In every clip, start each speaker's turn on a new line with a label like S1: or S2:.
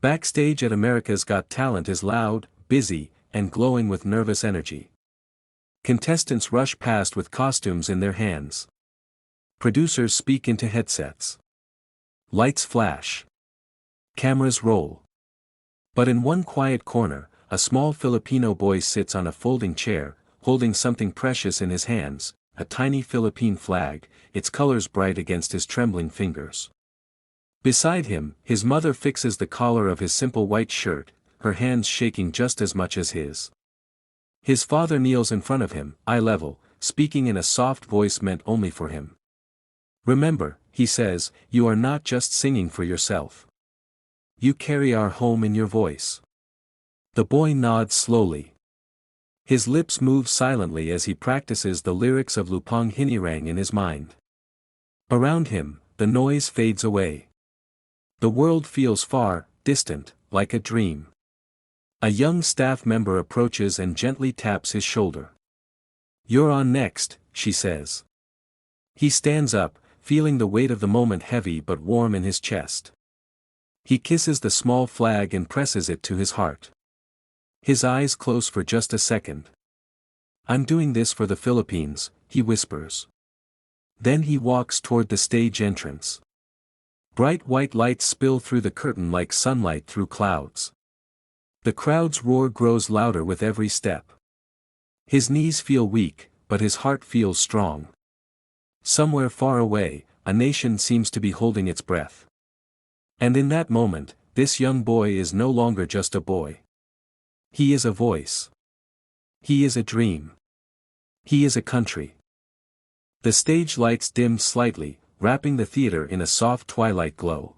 S1: Backstage at America's Got Talent is loud, busy, and glowing with nervous energy. Contestants rush past with costumes in their hands. Producers speak into headsets. Lights flash. Cameras roll. But in one quiet corner, a small Filipino boy sits on a folding chair, holding something precious in his hands, a tiny Philippine flag, its colors bright against his trembling fingers. Beside him, his mother fixes the collar of his simple white shirt, her hands shaking just as much as his. His father kneels in front of him, eye level, speaking in a soft voice meant only for him. "Remember," he says, "you are not just singing for yourself. You carry our home in your voice." The boy nods slowly. His lips move silently as he practices the lyrics of Lupang Hinirang in his mind. Around him, the noise fades away. The world feels far, distant, like a dream. A young staff member approaches and gently taps his shoulder. "You're on next," she says. He stands up, feeling the weight of the moment heavy but warm in his chest. He kisses the small flag and presses it to his heart. His eyes close for just a second. "I'm doing this for the Philippines," he whispers. Then he walks toward the stage entrance. Bright white lights spill through the curtain like sunlight through clouds. The crowd's roar grows louder with every step. His knees feel weak, but his heart feels strong. Somewhere far away, a nation seems to be holding its breath. And in that moment, this young boy is no longer just a boy. He is a voice. He is a dream. He is a country. The stage lights dimmed slightly, wrapping the theater in a soft twilight glow.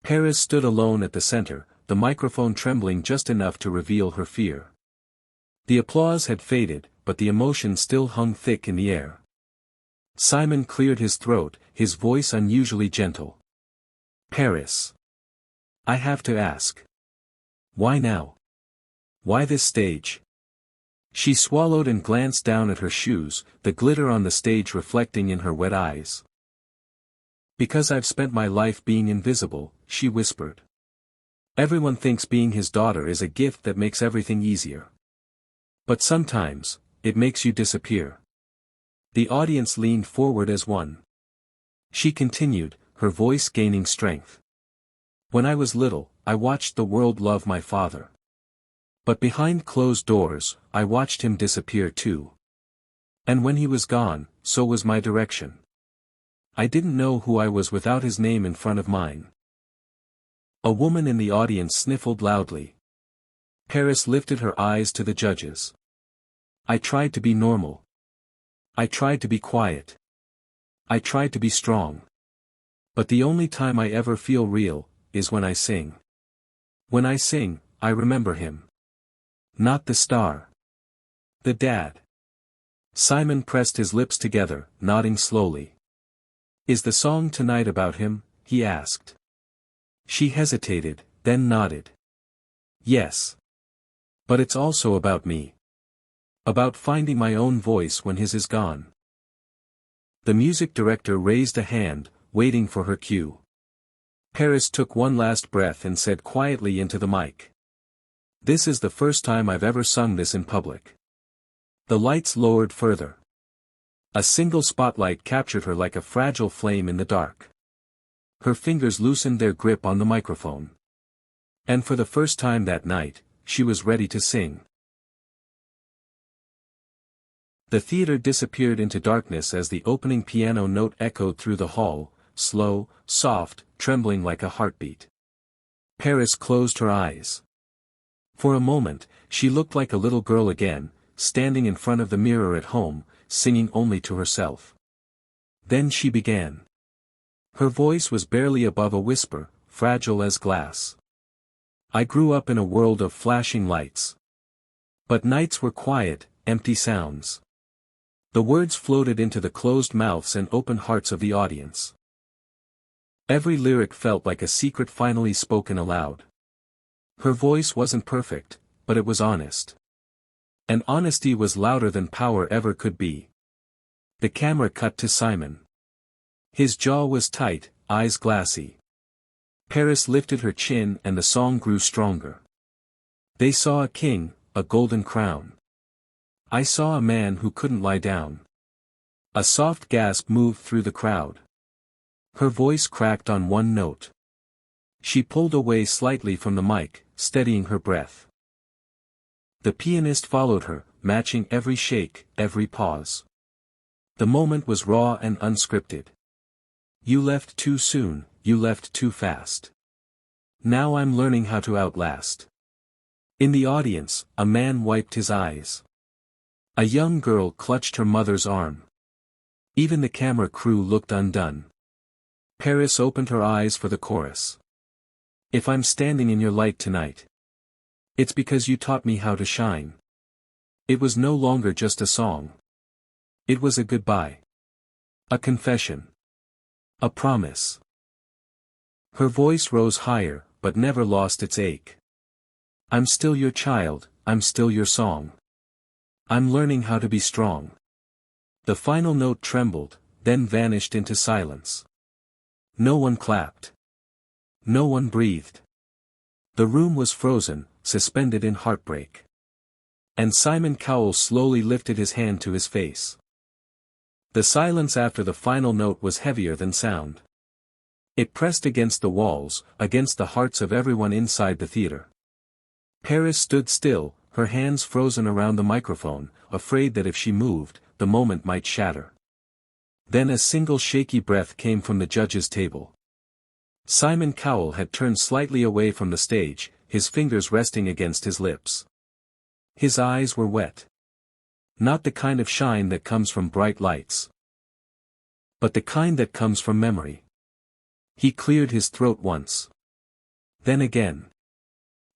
S1: Paris stood alone at the center, the microphone trembling just enough to reveal her fear. The applause had faded, but the emotion still hung thick in the air. Simon cleared his throat, his voice unusually gentle. "Paris. I have to ask. Why now? Why this stage?" She swallowed and glanced down at her shoes, the glitter on the stage reflecting in her wet eyes. "Because I've spent my life being invisible," she whispered. "Everyone thinks being his daughter is a gift that makes everything easier. But sometimes, it makes you disappear." The audience leaned forward as one. She continued, her voice gaining strength. "When I was little, I watched the world love my father. But behind closed doors, I watched him disappear too. And when he was gone, so was my direction. I didn't know who I was without his name in front of mine." A woman in the audience sniffled loudly. Paris lifted her eyes to the judges. "I tried to be normal. I tried to be quiet. I tried to be strong. But the only time I ever feel real, is when I sing. When I sing, I remember him. Not the star. The dad." Simon pressed his lips together, nodding slowly. "Is the song tonight about him?" he asked. She hesitated, then nodded. "Yes. But it's also about me. About finding my own voice when his is gone." The music director raised a hand, waiting for her cue. Paris took one last breath and said quietly into the mic. "This is the first time I've ever sung this in public." The lights lowered further. A single spotlight captured her like a fragile flame in the dark. Her fingers loosened their grip on the microphone. And for the first time that night, she was ready to sing. The theater disappeared into darkness as the opening piano note echoed through the hall, slow, soft, trembling like a heartbeat. Paris closed her eyes. For a moment, she looked like a little girl again, standing in front of the mirror at home, singing only to herself. Then she began. Her voice was barely above a whisper, fragile as glass. "I grew up in a world of flashing lights. But nights were quiet, empty sounds." The words floated into the closed mouths and open hearts of the audience. Every lyric felt like a secret finally spoken aloud. Her voice wasn't perfect, but it was honest. And honesty was louder than power ever could be. The camera cut to Simon. His jaw was tight, eyes glassy. Paris lifted her chin and the song grew stronger. They saw a king, a golden crown. I saw a man who couldn't lie down. A soft gasp moved through the crowd. Her voice cracked on one note. She pulled away slightly from the mic, steadying her breath. The pianist followed her, matching every shake, every pause. The moment was raw and unscripted. You left too soon, you left too fast. Now I'm learning how to outlast. In the audience, a man wiped his eyes. A young girl clutched her mother's arm. Even the camera crew looked undone. Paris opened her eyes for the chorus. If I'm standing in your light tonight, it's because you taught me how to shine. It was no longer just a song. It was a goodbye. A confession. A promise. Her voice rose higher, but never lost its ache. I'm still your child, I'm still your song. I'm learning how to be strong. The final note trembled, then vanished into silence. No one clapped. No one breathed. The room was frozen, suspended in heartbreak. And Simon Cowell slowly lifted his hand to his face. The silence after the final note was heavier than sound. It pressed against the walls, against the hearts of everyone inside the theater. Paris stood still, her hands frozen around the microphone, afraid that if she moved, the moment might shatter. Then a single shaky breath came from the judges' table. Simon Cowell had turned slightly away from the stage, his fingers resting against his lips. His eyes were wet. Not the kind of shine that comes from bright lights, but the kind that comes from memory. He cleared his throat once. Then again.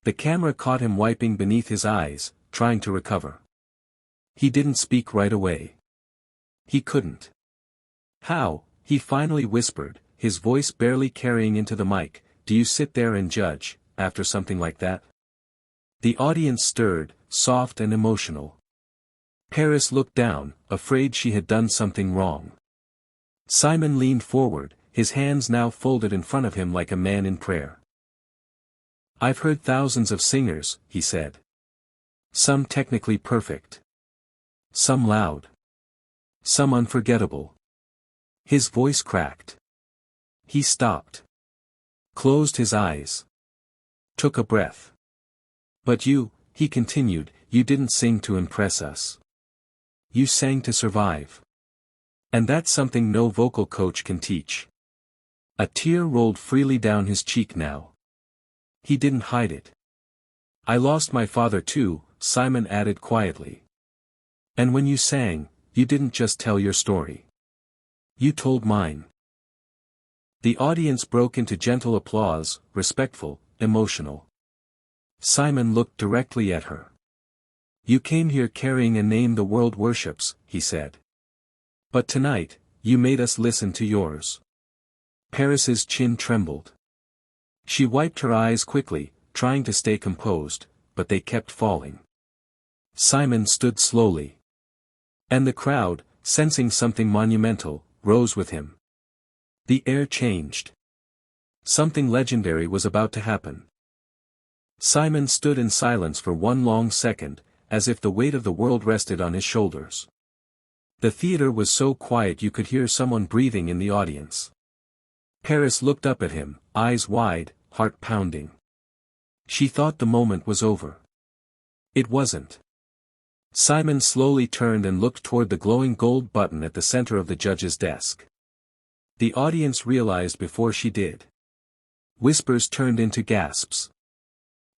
S1: The camera caught him wiping beneath his eyes, trying to recover. He didn't speak right away. He couldn't. How, he finally whispered, his voice barely carrying into the mic, do you sit there and judge, after something like that? The audience stirred, soft and emotional. Paris looked down, afraid she had done something wrong. Simon leaned forward, his hands now folded in front of him like a man in prayer. I've heard thousands of singers, he said. Some technically perfect. Some loud. Some unforgettable. His voice cracked. He stopped. Closed his eyes. Took a breath. But you, he continued, you didn't sing to impress us. You sang to survive. And that's something no vocal coach can teach. A tear rolled freely down his cheek now. He didn't hide it. I lost my father too, Simon added quietly. And when you sang, you didn't just tell your story. You told mine. The audience broke into gentle applause, respectful, emotional. Simon looked directly at her. You came here carrying a name the world worships, he said. But tonight, you made us listen to yours. Paris's chin trembled. She wiped her eyes quickly, trying to stay composed, but they kept falling. Simon stood slowly. And the crowd, sensing something monumental, rose with him. The air changed. Something legendary was about to happen. Simon stood in silence for one long second, as if the weight of the world rested on his shoulders. The theater was so quiet you could hear someone breathing in the audience. Paris looked up at him, eyes wide, heart pounding. She thought the moment was over. It wasn't. Simon slowly turned and looked toward the glowing gold button at the center of the judge's desk. The audience realized before she did. Whispers turned into gasps.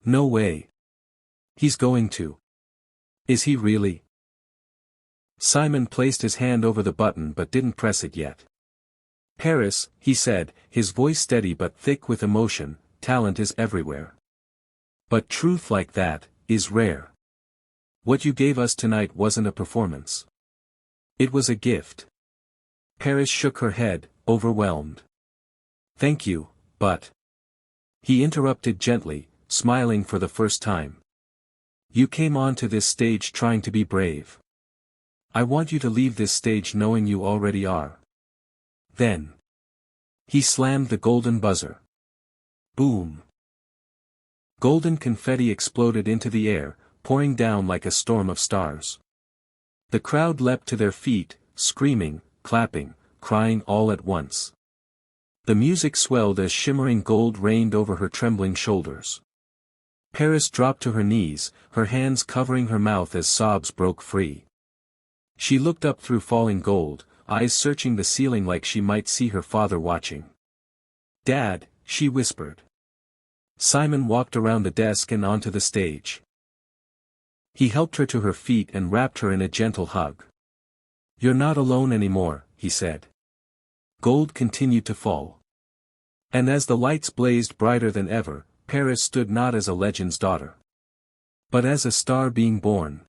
S1: No way. He's going to. Is he really? Simon placed his hand over the button but didn't press it yet. Paris, he said, his voice steady but thick with emotion, talent is everywhere. But truth like that, is rare. What you gave us tonight wasn't a performance. It was a gift. Paris shook her head, overwhelmed. Thank you, but. He interrupted gently, smiling for the first time. You came onto this stage trying to be brave. I want you to leave this stage knowing you already are. Then. He slammed the golden buzzer. Boom! Golden confetti exploded into the air, pouring down like a storm of stars. The crowd leapt to their feet, screaming, clapping, crying all at once. The music swelled as shimmering gold rained over her trembling shoulders. Paris dropped to her knees, her hands covering her mouth as sobs broke free. She looked up through falling gold, eyes searching the ceiling like she might see her father watching. "Dad," she whispered. Simon walked around the desk and onto the stage. He helped her to her feet and wrapped her in a gentle hug. "You're not alone anymore," he said. Gold continued to fall. And as the lights blazed brighter than ever, Paris stood not as a legend's daughter, but as a star being born.